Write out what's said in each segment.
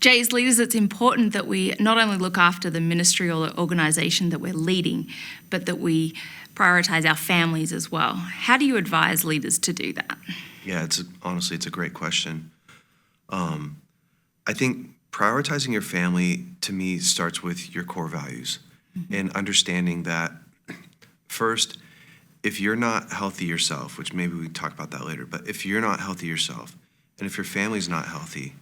Jay, as leaders, it's important that we not only look after the ministry or the organisation that we're leading, but that we prioritise our families as well. How do you advise leaders to do that? Yeah, honestly, it's a great question. I think prioritizing your family, to me, starts with your core values and understanding that, first, if you're not healthy yourself, which maybe we can talk about that later, but if you're not healthy yourself, and if your family's not healthy,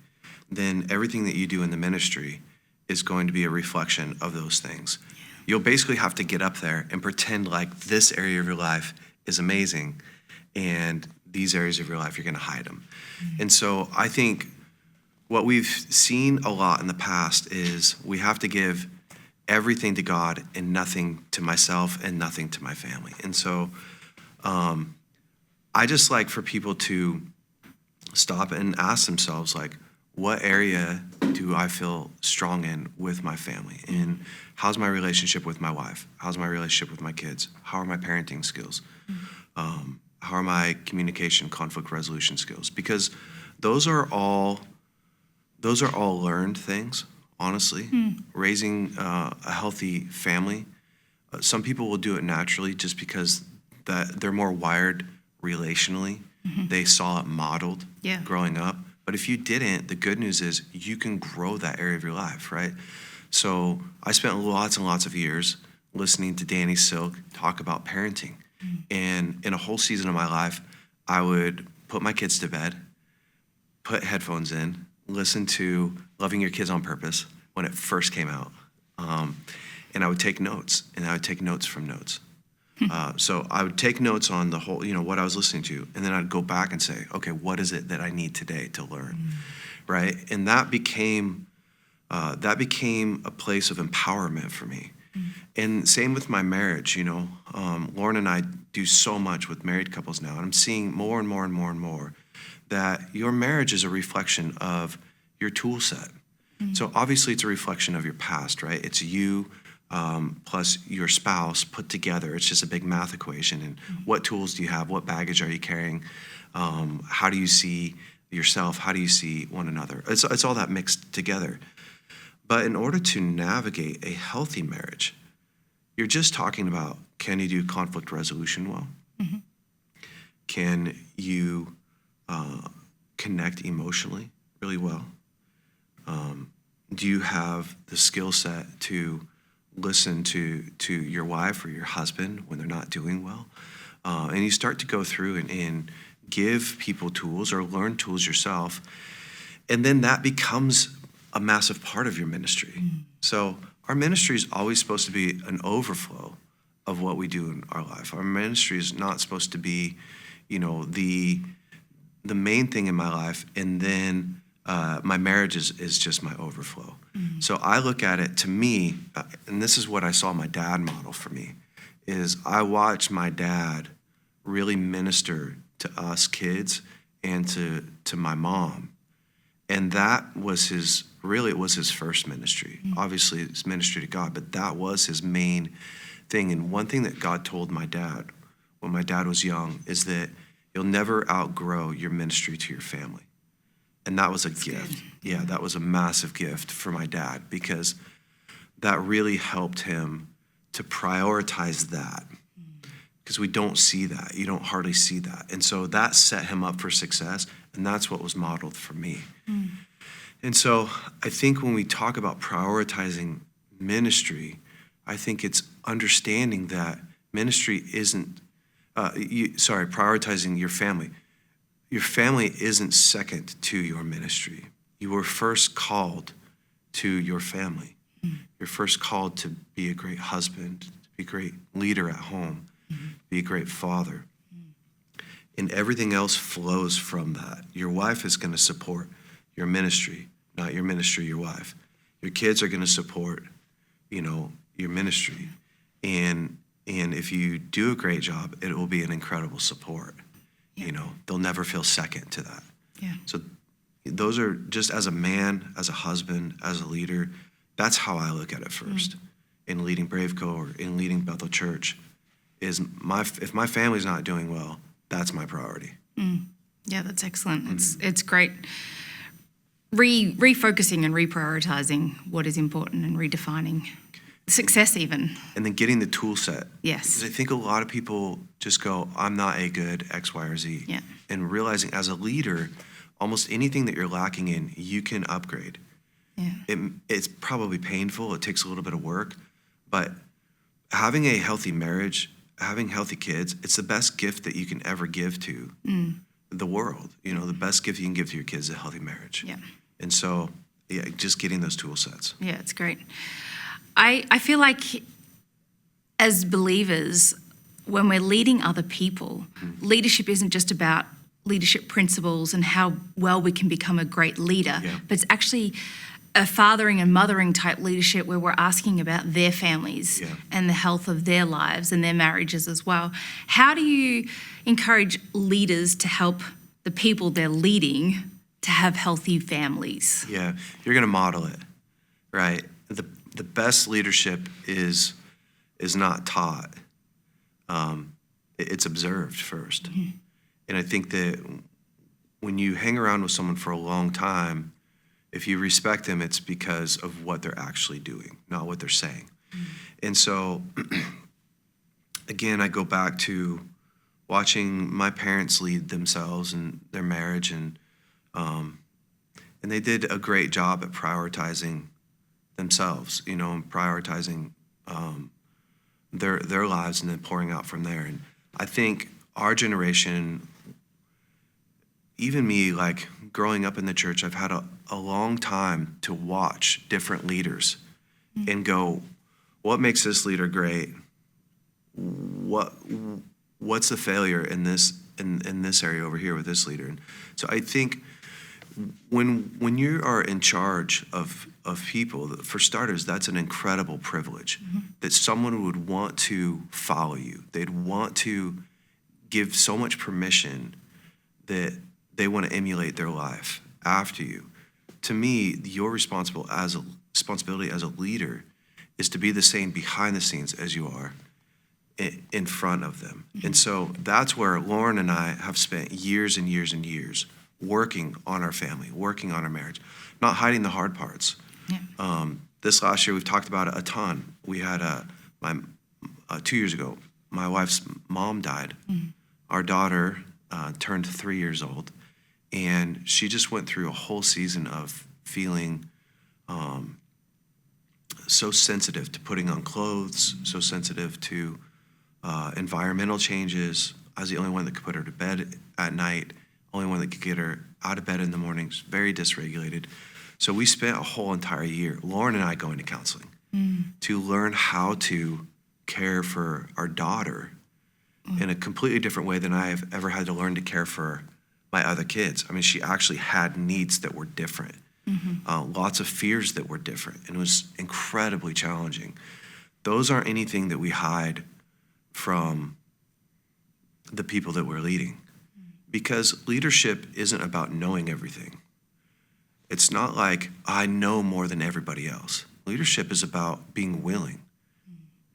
then everything that you do in the ministry is going to be a reflection of those things. You'll basically have to get up there and pretend like this area of your life is amazing, and these areas of your life, you're going to hide them. And so I think what we've seen a lot in the past is we have to give everything to God and nothing to myself and nothing to my family. And so I just like for people to stop and ask themselves, like, what area do I feel strong in with my family? And how's my relationship with my wife? How's my relationship with my kids? How are my parenting skills? How are my communication, conflict resolution skills? Because those are all learned things, honestly. Raising a healthy family, some people will do it naturally just because that they're more wired relationally. They saw it modeled growing up. But if you didn't, the good news is you can grow that area of your life, right? So I spent lots and lots of years listening to Danny Silk talk about parenting. And in a whole season of my life, I would put my kids to bed, put headphones in, listen to Loving Your Kids on Purpose when it first came out. And I would take notes, and I would take notes from notes. So I would take notes on the whole, what I was listening to, and then I'd go back and say, okay, what is it that I need today to learn, right? And that became a place of empowerment for me. And same with my marriage, Lauren and I do so much with married couples now, and I'm seeing more and more and more and more that your marriage is a reflection of your tool set. So obviously it's a reflection of your past, right? It's you plus your spouse put together. It's just a big math equation. And what tools do you have? What baggage are you carrying? How do you see yourself? How do you see one another? It's all that mixed together. But in order to navigate a healthy marriage, you're just talking about, can you do conflict resolution well? Can you connect emotionally really well? Do you have the skill set to listen to your wife or your husband when they're not doing well? And you start to go through and give people tools or learn tools yourself. And then that becomes a massive part of your ministry. So our ministry is always supposed to be an overflow of what we do in our life. Our ministry is not supposed to be, the main thing in my life, and then my marriage is just my overflow. So I look at it, to me, and this is what I saw my dad model for me, is I watched my dad really minister to us kids and to my mom. And that was it was his first ministry. Obviously, it's ministry to God, but that was his main thing. And one thing that God told my dad when my dad was young is that you'll never outgrow your ministry to your family. And that was a gift. Good. Yeah, that was a massive gift for my dad, because that really helped him to prioritize that. Because we don't see that. You don't hardly see that. And so that set him up for success, and that's what was modeled for me. And so I think when we talk about prioritizing ministry, I think it's understanding that ministry isn't, prioritizing your family. Your family isn't second to your ministry. You were first called to your family. You're first called to be a great husband, to be a great leader at home, be a great father. And everything else flows from that. Your wife is going to support your ministry, not your ministry, your wife. Your kids are going to support, your ministry. And if you do a great job, it will be an incredible support. They'll never feel second to that. Yeah. So those are, just as a man, as a husband, as a leader, that's how I look at it first. In leading Braveco or in leading Bethel Church, is if my family's not doing well, that's my priority. Yeah, that's excellent. It's great. refocusing and reprioritizing what is important and redefining success even. And then getting the tool set. Yes. Because I think a lot of people just go, I'm not a good X, Y, or Z. Yeah. And realizing as a leader, almost anything that you're lacking in, you can upgrade. Yeah. It's probably painful. It takes a little bit of work. But having a healthy marriage, having healthy kids, it's the best gift that you can ever give to the world. You know, the best gift you can give to your kids is a healthy marriage. Yeah. And so, yeah, just getting those tool sets. Yeah, it's great. I feel like as believers, when we're leading other people, leadership isn't just about leadership principles and how well we can become a great leader, but it's actually a fathering and mothering type leadership where we're asking about their families and the health of their lives and their marriages as well. How do you encourage leaders to help the people they're leading to have healthy families? Yeah, you're going to model it, right? The best leadership is not taught. It's observed first. And I think that when you hang around with someone for a long time, if you respect them, it's because of what they're actually doing, not what they're saying. And so, again, I go back to watching my parents lead themselves and their marriage, and they did a great job at prioritizing themselves, you know, and prioritizing their lives and then pouring out from there. And I think our generation, even me, like growing up in the church, I've had a long time to watch different leaders and go, what makes this leader great? What's the failure in this area over here with this leader? And so I think when you are in charge of people, for starters, that's an incredible privilege that someone would want to follow you. They'd want to give so much permission that they want to emulate their life after you. To me, your responsibility as a leader is to be the same behind the scenes as you are in front of them. And so that's where Lauren and I have spent years and years and years working on our family, working on our marriage, not hiding the hard parts. Yeah. This last year, we've talked about it a ton. We had 2 years ago, my wife's mom died. Our daughter turned 3 years old, and she just went through a whole season of feeling so sensitive to putting on clothes, so sensitive to environmental changes. I was the only one that could put her to bed at night, only one that could get her out of bed in the mornings, very dysregulated. So we spent a whole entire year, Lauren and I, going to counseling to learn how to care for our daughter in a completely different way than I have ever had to learn to care for my other kids. I mean, she actually had needs that were different, lots of fears that were different, and it was incredibly challenging. Those aren't anything that we hide from the people that we're leading, because leadership isn't about knowing everything. It's not like I know more than everybody else. Leadership is about being willing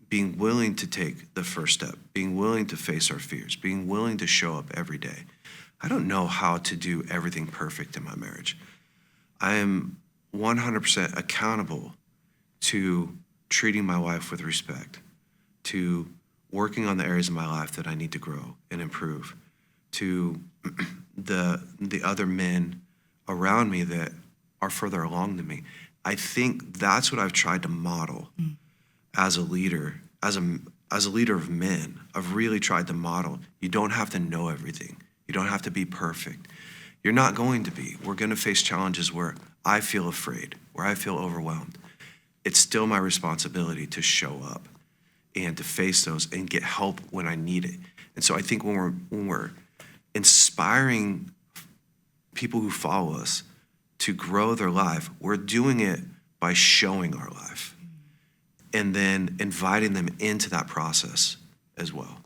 to take the first step, being willing to face our fears, being willing to show up every day. I don't know how to do everything perfect in my marriage. I am 100% accountable to treating my wife with respect, to working on the areas of my life that I need to grow and improve, to the other men around me that are further along than me. I think that's what I've tried to model as a leader, as a leader of men. I've really tried to model. You don't have to know everything. You don't have to be perfect. You're not going to be. We're going to face challenges where I feel afraid, where I feel overwhelmed. It's still my responsibility to show up and to face those and get help when I need it. And so I think when we're inspiring people who follow us to grow their life, we're doing it by showing our life and then inviting them into that process as well.